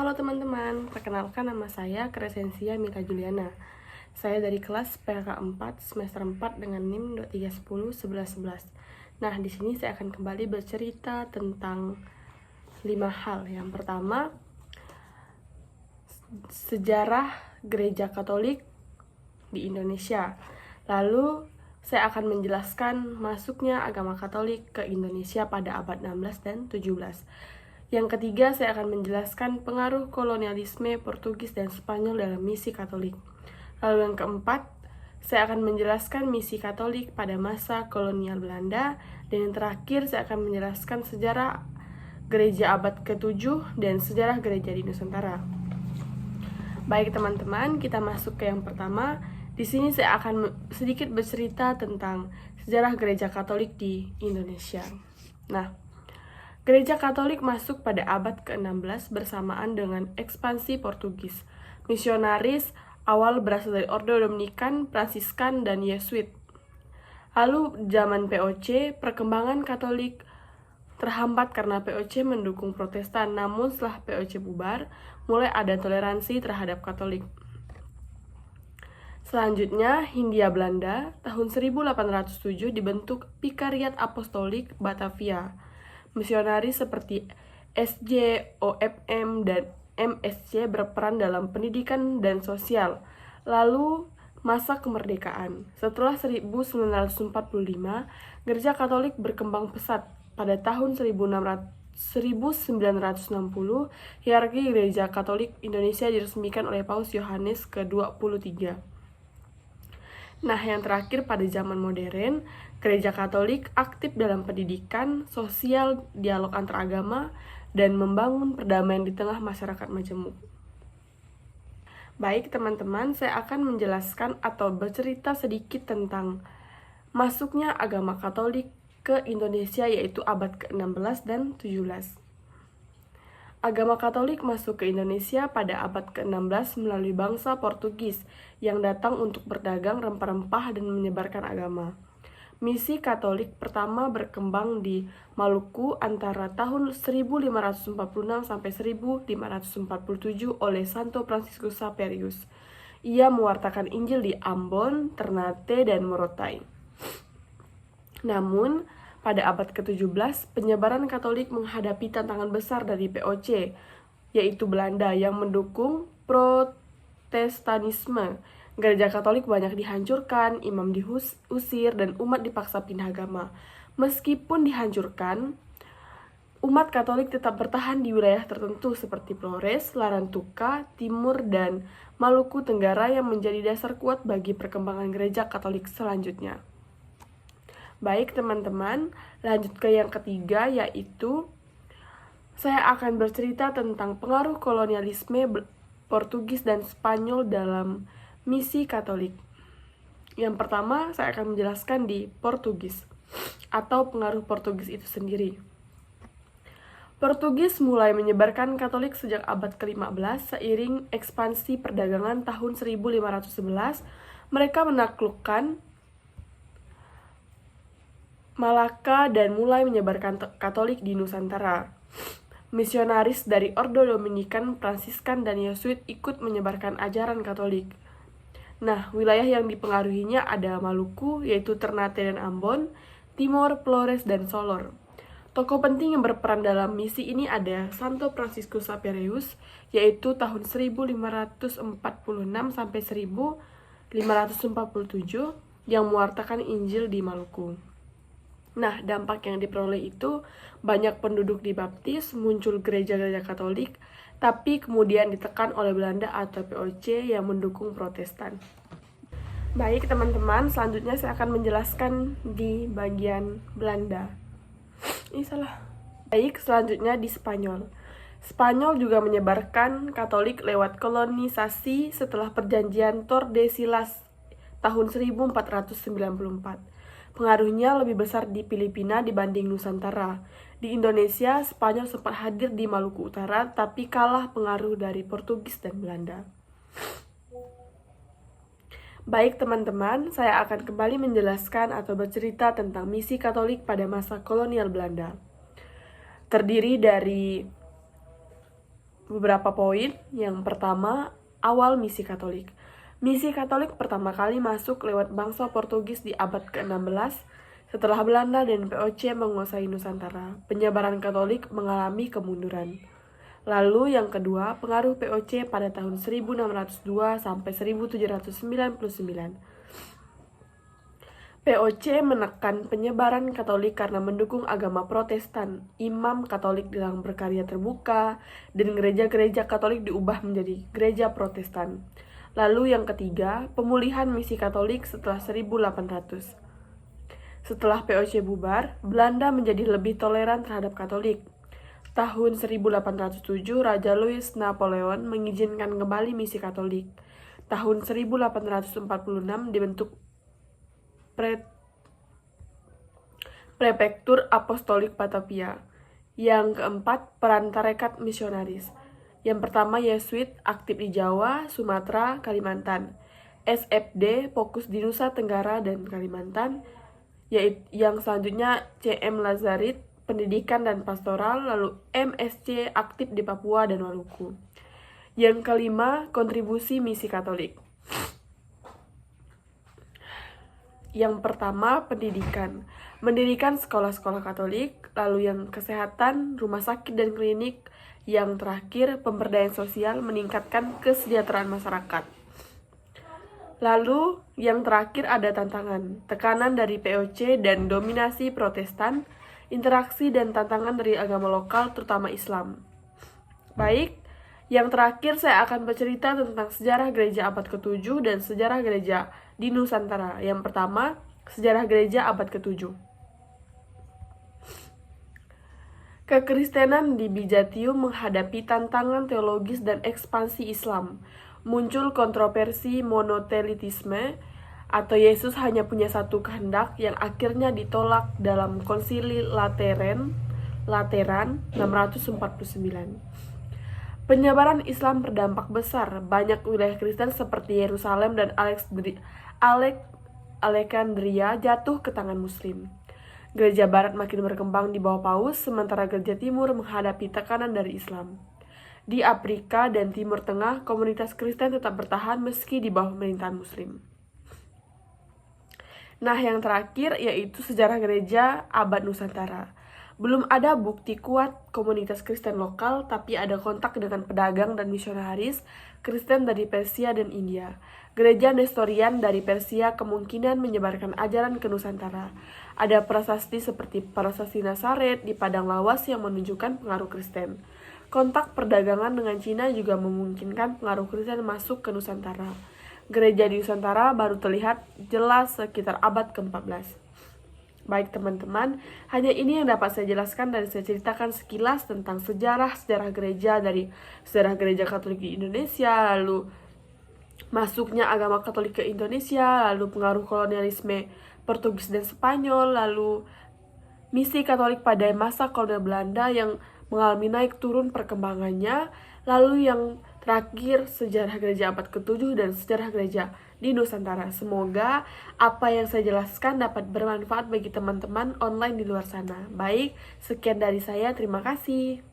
Halo teman-teman, perkenalkan nama saya Crescentia Mita Juliana. Saya dari kelas PK 4 semester 4 dengan NIM 23101111. Nah, di sini saya akan kembali bercerita tentang 5 hal. Yang pertama, sejarah Gereja Katolik di Indonesia. Lalu, saya akan menjelaskan masuknya agama Katolik ke Indonesia pada abad 16 dan 17. Yang ketiga, saya akan menjelaskan pengaruh kolonialisme Portugis dan Spanyol dalam misi Katolik. Lalu yang keempat, saya akan menjelaskan misi Katolik pada masa kolonial Belanda. Dan yang terakhir, saya akan menjelaskan sejarah gereja abad ke-7 dan sejarah gereja di Nusantara. Baik teman-teman, kita masuk ke yang pertama. Di sini saya akan sedikit bercerita tentang sejarah gereja Katolik di Indonesia. Nah, Gereja Katolik masuk pada abad ke-16 bersamaan dengan ekspansi Portugis. Misionaris awal berasal dari Ordo Dominikan, Fransiskan, dan Yesuit. Lalu zaman POC, perkembangan Katolik terhambat karena POC mendukung Protestan. Namun setelah POC bubar, mulai ada toleransi terhadap Katolik. Selanjutnya, Hindia Belanda, tahun 1807 dibentuk Vikariat Apostolik Batavia. Misionaris seperti SJOFM dan MSC berperan dalam pendidikan dan sosial. Lalu, masa kemerdekaan. Setelah 1945, Gereja Katolik berkembang pesat. Pada tahun 1960, hierarki Gereja Katolik Indonesia diresmikan oleh Paus Yohanes ke-23. Nah, yang terakhir pada zaman modern, Gereja Katolik aktif dalam pendidikan, sosial, dialog antaragama, dan membangun perdamaian di tengah masyarakat majemuk. Baik teman-teman, saya akan menjelaskan atau bercerita sedikit tentang masuknya agama Katolik ke Indonesia yaitu abad ke-16 dan 17. Agama Katolik masuk ke Indonesia pada abad ke-16 melalui bangsa Portugis yang datang untuk berdagang rempah-rempah dan menyebarkan agama. Misi Katolik pertama berkembang di Maluku antara tahun 1546 sampai 1547 oleh Santo Franciscus Xaverius. Ia mewartakan Injil di Ambon, Ternate, dan Morotai. Namun, pada abad ke-17, penyebaran Katolik menghadapi tantangan besar dari POC, yaitu Belanda yang mendukung Protestanisme. Gereja Katolik banyak dihancurkan, imam diusir, dan umat dipaksa pindah agama. Meskipun dihancurkan, umat Katolik tetap bertahan di wilayah tertentu seperti Flores, Larantuka, Timur, dan Maluku Tenggara yang menjadi dasar kuat bagi perkembangan gereja Katolik selanjutnya. Baik teman-teman, lanjut ke yang ketiga yaitu saya akan bercerita tentang pengaruh kolonialisme Portugis dan Spanyol dalam misi Katolik. Yang pertama, saya akan menjelaskan di Portugis atau pengaruh Portugis itu sendiri. Portugis mulai menyebarkan Katolik sejak abad ke-15 seiring ekspansi perdagangan tahun 1511. Mereka menaklukkan Malaka dan mulai menyebarkan Katolik di Nusantara. Misionaris dari Ordo Dominikan, Fransiskan, dan Yesuit ikut menyebarkan ajaran Katolik. Nah, wilayah yang dipengaruhinya ada Maluku, yaitu Ternate dan Ambon, Timor, Flores, dan Solor. Tokoh penting yang berperan dalam misi ini ada Santo Franciscus Xaverius, yaitu tahun 1546 sampai 1547, yang mewartakan Injil di Maluku. Nah, dampak yang diperoleh itu banyak penduduk dibaptis, muncul gereja-gereja Katolik, tapi kemudian ditekan oleh Belanda atau POC yang mendukung Protestan. Baik teman-teman, selanjutnya saya akan menjelaskan di bagian Belanda. Baik, selanjutnya di Spanyol. Spanyol juga menyebarkan Katolik lewat kolonisasi setelah perjanjian Tordesillas tahun 1494. Pengaruhnya lebih besar di Filipina dibanding Nusantara. Di Indonesia, Spanyol sempat hadir di Maluku Utara, tapi kalah pengaruh dari Portugis dan Belanda. Baik teman-teman, saya akan kembali menjelaskan atau bercerita tentang misi Katolik pada masa kolonial Belanda. Terdiri dari beberapa poin. Yang pertama, awal misi Katolik. Misi Katolik pertama kali masuk lewat bangsa Portugis di abad ke-16 setelah Belanda dan VOC menguasai Nusantara. Penyebaran Katolik mengalami kemunduran. Lalu yang kedua, pengaruh VOC pada tahun 1602 sampai 1799. VOC menekan penyebaran Katolik karena mendukung agama Protestan. Imam Katolik dilarang berkarya terbuka, dan gereja-gereja Katolik diubah menjadi gereja Protestan. Lalu yang ketiga, pemulihan misi Katolik setelah 1800. Setelah VOC bubar, Belanda menjadi lebih toleran terhadap Katolik. Tahun 1807, Raja Louis Napoleon mengizinkan kembali misi Katolik. Tahun 1846 dibentuk Prefektur Apostolik Batavia. Yang keempat, peran tarekat misionaris. Yang pertama, Yesuit aktif di Jawa, Sumatera, Kalimantan. SFD fokus di Nusa Tenggara dan Kalimantan. Yang selanjutnya, CM Lazarit, pendidikan dan pastoral, lalu MSC aktif di Papua dan Maluku. Yang kelima, kontribusi misi Katolik. Yang pertama, pendidikan. Mendirikan sekolah-sekolah Katolik, lalu yang kesehatan, rumah sakit dan klinik. Yang terakhir, pemberdayaan sosial, meningkatkan kesejahteraan masyarakat. Lalu, yang terakhir ada tantangan, tekanan dari VOC dan dominasi Protestan, interaksi dan tantangan dari agama lokal, terutama Islam. Baik, yang terakhir saya akan bercerita tentang sejarah gereja abad ke-7 dan sejarah gereja di Nusantara. Yang pertama, sejarah gereja abad ke-7. Kekristenan di Bizantium menghadapi tantangan teologis dan ekspansi Islam. Muncul kontroversi monotelitisme atau Yesus hanya punya satu kehendak yang akhirnya ditolak dalam Konsili Lateran 649. Penyebaran Islam berdampak besar. Banyak wilayah Kristen seperti Yerusalem dan Alexandria jatuh ke tangan Muslim. Gereja Barat makin berkembang di bawah Paus, sementara Gereja Timur menghadapi tekanan dari Islam. Di Afrika dan Timur Tengah, komunitas Kristen tetap bertahan meski di bawah pemerintahan Muslim. Nah, yang terakhir yaitu sejarah gereja abad Nusantara. Belum ada bukti kuat komunitas Kristen lokal, tapi ada kontak dengan pedagang dan misionaris Kristen dari Persia dan India. Gereja Nestorian dari Persia kemungkinan menyebarkan ajaran ke Nusantara. Ada prasasti seperti prasasti Nazaret di Padang Lawas yang menunjukkan pengaruh Kristen. Kontak perdagangan dengan Cina juga memungkinkan pengaruh Kristen masuk ke Nusantara. Gereja di Nusantara baru terlihat jelas sekitar abad ke-14. Baik teman-teman, hanya ini yang dapat saya jelaskan dan saya ceritakan sekilas tentang sejarah gereja dari sejarah gereja Katolik di Indonesia, lalu masuknya agama Katolik ke Indonesia, lalu pengaruh kolonialisme Portugis dan Spanyol, lalu misi Katolik pada masa kolonial Belanda yang mengalami naik turun perkembangannya, lalu yang terakhir sejarah gereja abad ke-7 dan sejarah gereja di Nusantara. Semoga apa yang saya jelaskan dapat bermanfaat bagi teman-teman online di luar sana. Baik, sekian dari saya. Terima kasih.